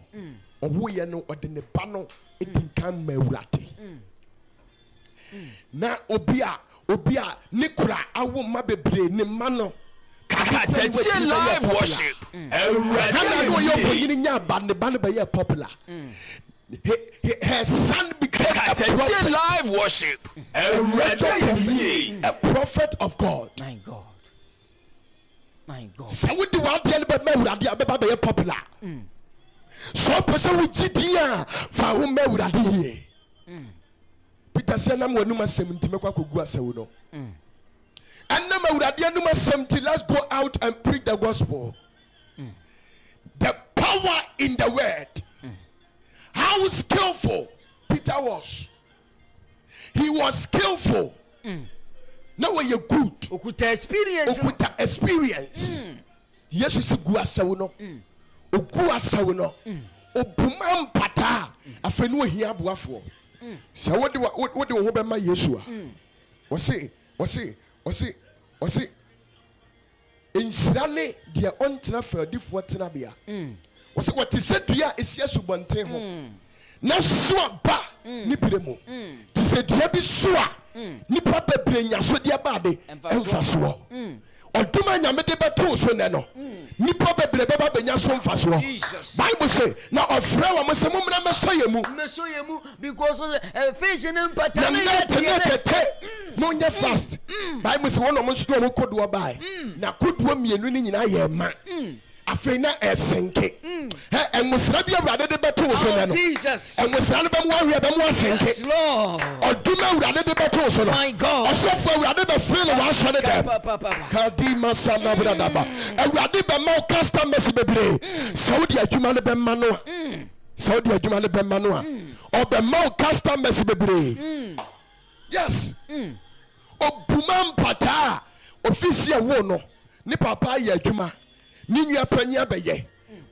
owo ye no ode ne ba no edinkan mawurate na obi a ne kura awo ma bebre ne ma no Katakyie live worship. Hannah no yo yini nya ba ne be popular. Her son became Katakyie live worship. A prophet of God. My God. So we do what the be mawurade be popular. So person we gidia fa ho mawurade here. Peter said nam wanu masem ntime kwa kogu asewo no. And nam mawurade anu masem ti let's go out and preach the gospel. The power in the word. How skillful Peter was. He was skillful. Now you good. Okuta experience. Yes, we see gu asewo no. Ogu asewo no. Obuma mpata. Afenu ohia aboafo. So what do we be ma Yesu a? Wose insirane dia ontena fadifo tena bia. Wose what is said dua esia subonten ho. Na so ba ni biremu. Ti said dua bi so a nipa bebre nya so dia ba de emfaso. Oduma nyame de beto so ne no. Nipa bebre beba benya so emfaso. Bible say na ofra wa mo se mumna meso yemu because fish and empata no nya fast. Bible say one of mo so no kodo bai. Na kodo mienu ni nyina ye ma. Afena esenke musra bia urade de beto so ne no Jesus musra no bem wa bem wa senke oduma urade de beto so no my God osofo urade be feel wa so ne dem kadima sana brada ba urade be ma customers bebre saudi adwuma ne be ma no saudi adwuma ne be ma no a obe ma customers bebre yes obuma mpata office e wo no ni papa ya adwuma Ninya panya beye.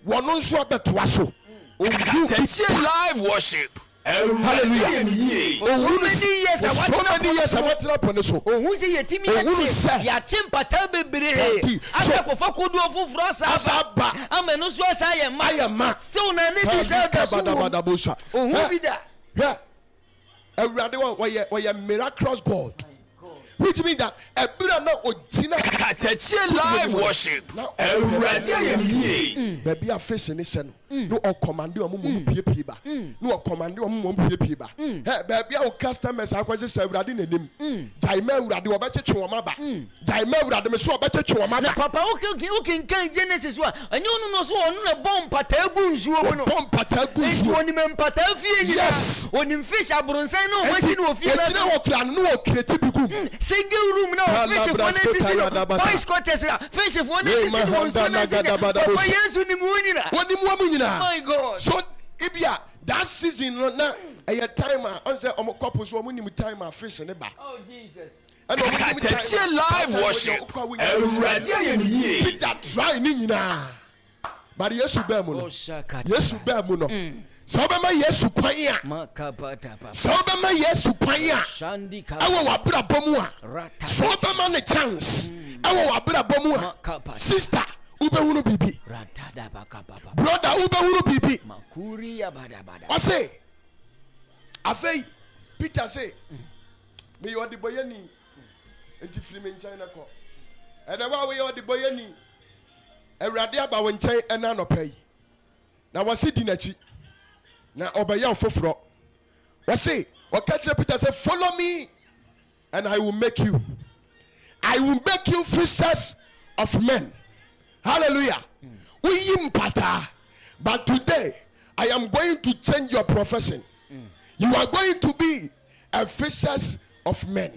Wono nso abetoa so. Katakyie live worship. Hallelujah. So many years I want to pon so. Ohun se yetimi ya chimpata bebre. Asa ko fa kodu ofufro asa ba. Amenu so asa ye ma. Still na ne bi say da so. Ohun bi da. Yeah. Awurade wa miraculous God. Which means that Katakyie live worship. Baby a fish in this no or command you pieba. No command you pieba. Baby our customers are quite several in him. Jaime Radi or better to Maba. Jaime Radi so better to Maba. Papa okay Genesis one. And you know so on a bomb patagus you know bomb patagus one him patafie. Yes. On him fish abronsano when you know feel no creative single room now fish for boys quarters fish for Papa Yesu ni munyina my God so ibia that season na a time on say omo couple so omo nim time a fish ne ba oh Jesus Katakyie live worship Peter try ni nyina but Yesu be mu no Yesu be mu no so be ma Yesu kwan a so be ma Yesu kwan a awo wabra bomu a so be ma ne chance awo wabra bomu a sister ube hunu bibi brother ube hunu bibi I say afei Peter say me you the boy ni enti film in China ko and wa we you the boy ni awurade aba wo nkyɛn ɛna no pɛyi na wasi di nachi na obaya ofoforo wasi catch Peter say follow me and I will make you fishers of men. Hallelujah. But today I am going to change your profession. You are going to be a fishers of men.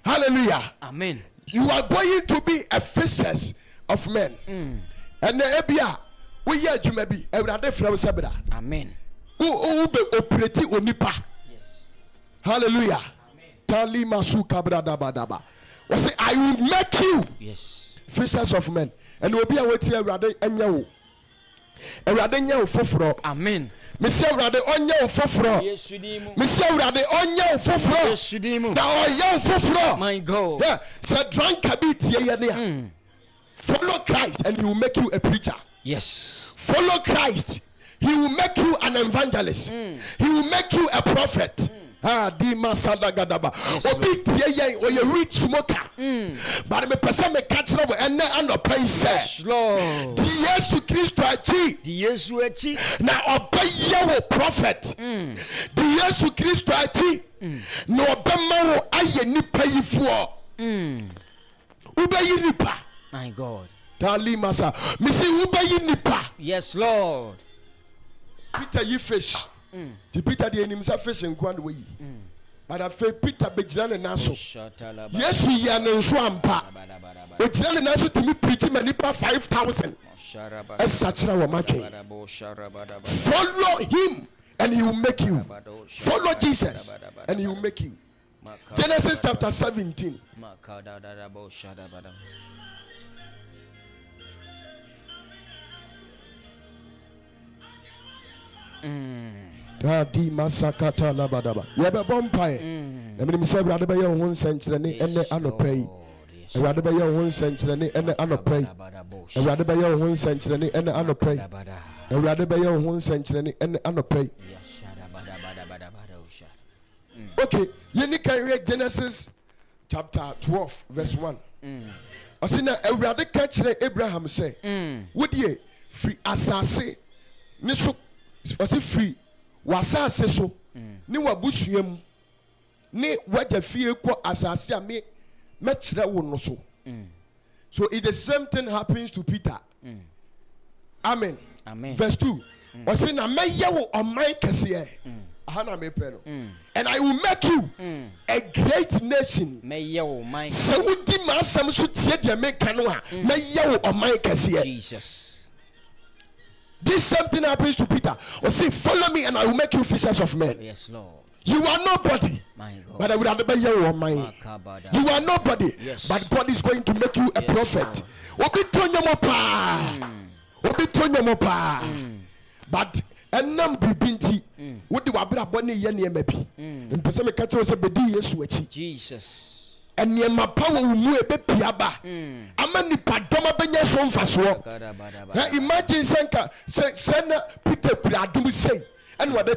Hallelujah. Amen. You are going to be a fishers of men. And the ebia we hear you maybe everyday from Sabra. Amen. Who be operate onipa. Yes. Hallelujah. Tali masuka brada badaba. We say I will make you fishers of men. And we be away to everyday enyawo. Everyday enyawo foforo. Amen. Monsieur Rade onye foforo. Monsieur Rade onye foforo. Na onye foforo. My God. Yeah. So Danquah be tie. Follow Christ and he will make you a preacher. Yes. Follow Christ. He will make you an evangelist. He will make you a prophet. Di masada gadaba. Obi tie yen o ye rich smoker. But me person me catch no ene anopai say. Yes, Lord. Di Yesu Kristo achi. Di Yesu achi. Na obaye wo prophet. Di Yesu Kristo achi. Na obema wo aye nipa yifo. Ubayi nipa. My God. Dali masa. Me say ubayi nipa. Yes, Lord. Peter you fish. The Peter the enemies are fishing one way. But I feel Peter Bejana Naso. Yes, we are no swampa. Bejana Naso to me preaching manipa 5,000. As such our market. Follow him and he will make you. Follow Jesus and he will make you. Genesis chapter 17. Di masakata labadaba. Yebe bompae. Na me say brade be ye ho nsenkyerene ene anopai. Brade be ye ho nsenkyerene ene anopai. Brade be ye ho nsenkyerene ene anopai. Brade be ye ho nsenkyerene ene anopai. Okay, you can read Genesis chapter 12 verse 1. Asina Ewrade ka kire Abraham say, "Wodie free asase ne so was free wasase so ni wabusuam ni waja fie ko asase a me kire wo no so." So if the same thing happens to Peter. Amen. Amen. Verse 2. Was na meye wo oman kese ahana me pe no. And I will make you a great nation. Meye wo man. So udi ma asam so tie de me kan no a meye wo oman kese. Jesus. This same thing happens to Peter. Or say, follow me and I will make you fishers of men. Yes, Lord. You are nobody. My God. But I will have you on my. You are nobody. Yes. But God is going to make you a prophet. But and nam bibinti. What do wabra boni yen yemepi? And person me catch us a bedi yesu. Jesus. And yema power mu ebe piaba. Amani padoma benya so mfaso. Imagine senka sena Peter kura adum say and what